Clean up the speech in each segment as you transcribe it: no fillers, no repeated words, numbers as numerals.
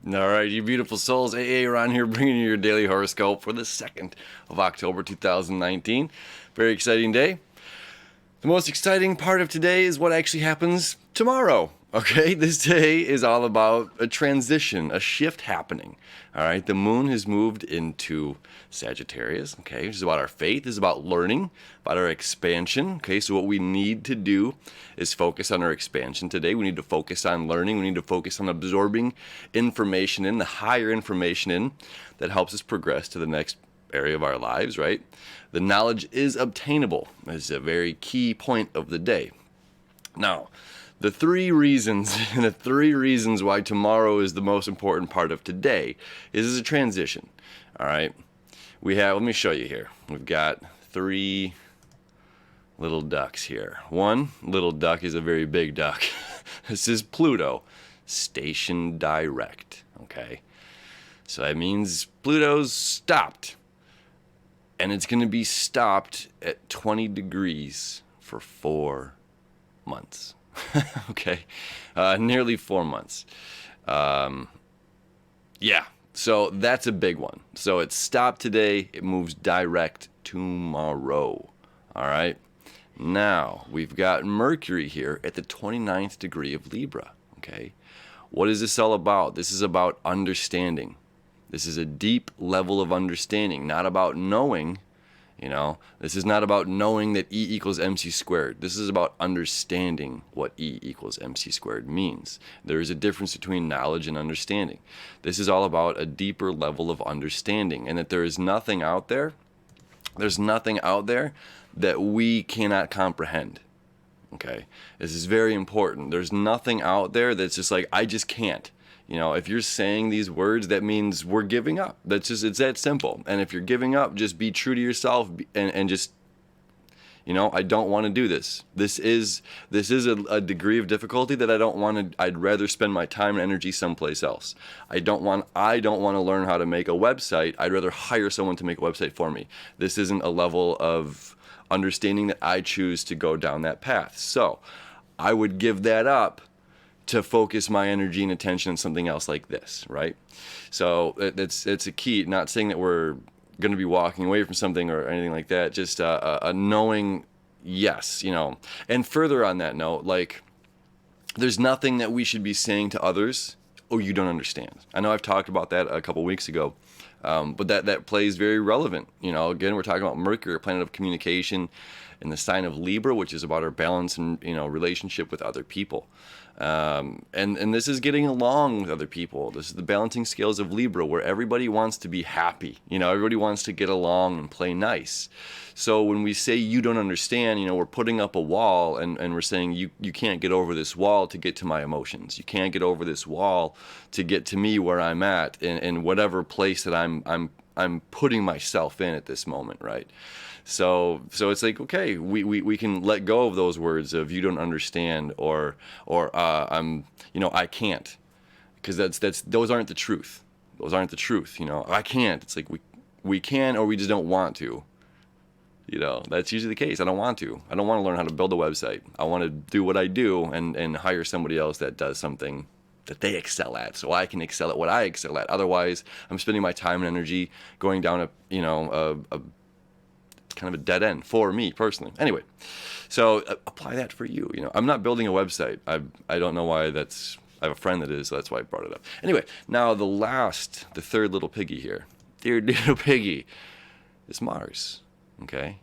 All right, you beautiful souls. AA Ron here, bringing you your daily horoscope for the 2nd of October 2019. Very exciting day. The most exciting part of today is what actually happens tomorrow. Okay, this day is all about a transition, a shift happening. All right, the moon has moved into Sagittarius. Okay, this is about our faith, this is about learning, about our expansion. Okay, so what we need to do is focus on our expansion today. We need to focus on learning. We need to focus on absorbing information in, the higher information in, that helps us progress to the next area of our lives, right? The knowledge is obtainable is a very key point of the day. Now, the three reasons why tomorrow is the most important part of today is a transition. All right, let me show you here. We've got three little ducks here. One little duck is a very big duck. This is Pluto, station direct. Okay, so that means Pluto's stopped, and it's going to be stopped at 20 degrees for 4 months. Okay, nearly 4 months. Yeah, so that's a big one. So it stopped today, it moves direct tomorrow. All right, now we've got Mercury here at the 29th degree of Libra. Okay, what is this all about? This is about understanding. This is a deep level of understanding, not about knowing. This is not about knowing that E equals MC squared. This is about understanding what E equals MC squared means. There is a difference between knowledge and understanding. This is all about a deeper level of understanding, and that there is nothing out there. There's nothing out there that we cannot comprehend. Okay, this is very important. There's nothing out there that's just like, I just can't. If you're saying these words, that means we're giving up. It's that simple. And if you're giving up, just be true to yourself and just, I don't want to do this. This is a degree of difficulty that I don't want to. I'd rather spend my time and energy someplace else. I don't want to learn how to make a website. I'd rather hire someone to make a website for me. This isn't a level of understanding that I choose to go down that path. So I would give that up to focus my energy and attention on something else like this, right? So it's a key. Not saying that we're going to be walking away from something or anything like that. Just a knowing, yes, And further on that note, like, there's nothing that we should be saying to others, oh, you don't understand. I know I've talked about that a couple weeks ago, but that plays very relevant. Again, we're talking about Mercury, a planet of communication, in the sign of Libra, which is about our balance and relationship with other people. And this is getting along with other people. This is the balancing scales of Libra, where everybody wants to be happy. Everybody wants to get along and play nice. So when we say you don't understand, we're putting up a wall and we're saying you can't get over this wall to get to my emotions. You can't get over this wall to get to me where I'm at in whatever place that I'm putting myself in at this moment, right? So it's like, okay, we can let go of those words of you don't understand or I can't, because those aren't the truth. Those aren't the truth. I can't. It's like we can, or we just don't want to. That's usually the case. I don't want to. I don't want to learn how to build a website. I want to do what I do and hire somebody else that does something that they excel at, so I can excel at what I excel at. Otherwise, I'm spending my time and energy going down a kind of a dead end for me personally. Anyway, so apply that for you. I'm not building a website. I don't know why that's. I have a friend that is, so that's why I brought it up. Anyway, now the third little piggy here, dear little piggy, is Mars. Okay,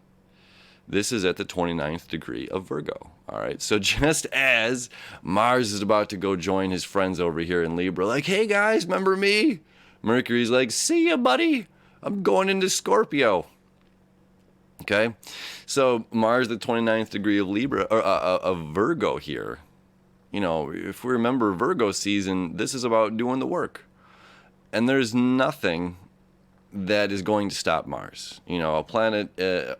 this is at the 29th degree of Virgo. All right, so just as Mars is about to go join his friends over here in Libra, like, hey guys, remember me? Mercury's like, see ya, buddy. I'm going into Scorpio. Okay, so Mars, the 29th degree of Libra, or of Virgo here. If we remember Virgo season, this is about doing the work. And there's nothing that is going to stop Mars. A planet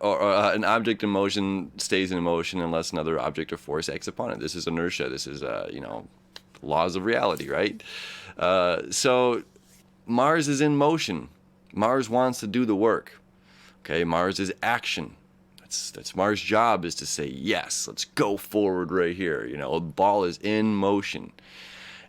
or an object in motion stays in motion unless another object or force acts upon it. This is inertia. This is, laws of reality, right? So Mars is in motion. Mars wants to do the work. Okay, Mars is action. That's Mars' job, is to say, yes, let's go forward right here. The ball is in motion.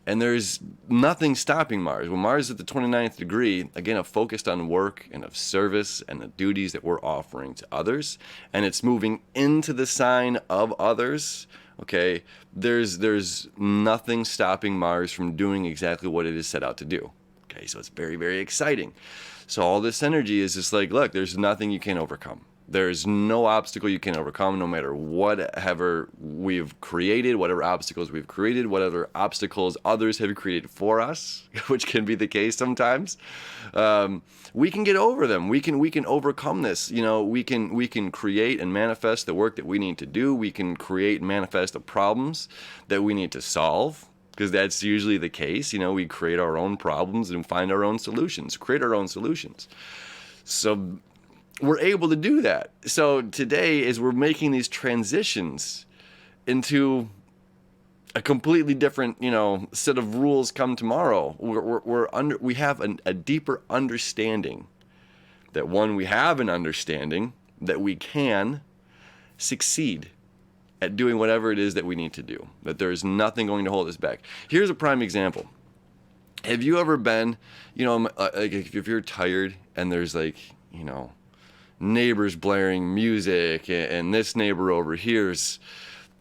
And there's nothing stopping Mars. When Mars is at the 29th degree, again, it focused on work and of service and the duties that we're offering to others. And it's moving into the sign of others. Okay, there's nothing stopping Mars from doing exactly what it is set out to do. Okay, so it's very, very exciting. So all this energy is just like, look, there's nothing you can't overcome. There's no obstacle you can overcome, no matter whatever we've created, whatever obstacles we've created, whatever obstacles others have created for us, which can be the case sometimes. We can get over them. We can overcome this. You know, we can create and manifest the work that we need to do. We can create and manifest the problems that we need to solve, because that's usually the case. You know, we create our own problems and find our own solutions, create our own solutions. So we're able to do that. So today, as we're making these transitions into a completely different, you know, set of rules come tomorrow, we have a deeper understanding that, one, we have an understanding that we can succeed at doing whatever it is that we need to do, that there is nothing going to hold us back. Here's a prime example. Have you ever been, you know, like if you're tired and there's like, you know, neighbors blaring music, and this neighbor over here's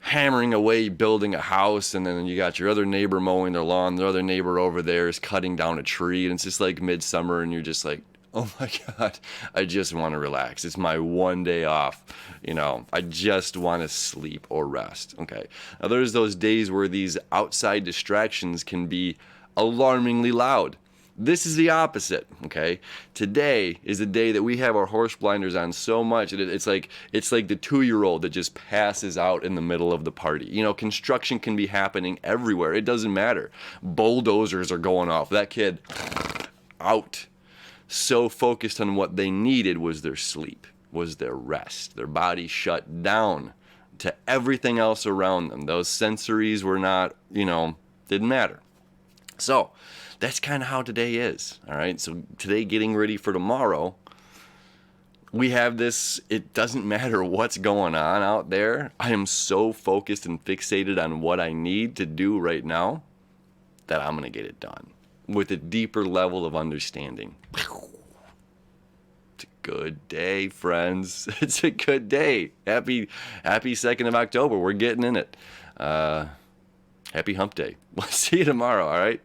hammering away building a house, and then you got your other neighbor mowing their lawn, the other neighbor over there is cutting down a tree, and it's just like midsummer, and you're just like, oh my God, I just want to relax. It's my one day off. You know, I just want to sleep or rest. Okay. Now there's those days where these outside distractions can be alarmingly loud. This is the opposite, okay? Today is the day that we have our horse blinders on so much. It's like the 2-year-old that just passes out in the middle of the party. You know, construction can be happening everywhere. It doesn't matter. Bulldozers are going off. That kid, out. So focused on what they needed was their sleep, was their rest. Their body shut down to everything else around them. Those sensories were not, you know, didn't matter. So that's kind of how today is, all right? So today, getting ready for tomorrow, we have this, it doesn't matter what's going on out there. I am so focused and fixated on what I need to do right now that I'm going to get it done with a deeper level of understanding. It's a good day, friends. It's a good day. Happy 2nd of October. We're getting in it. Happy hump day. We'll see you tomorrow, all right?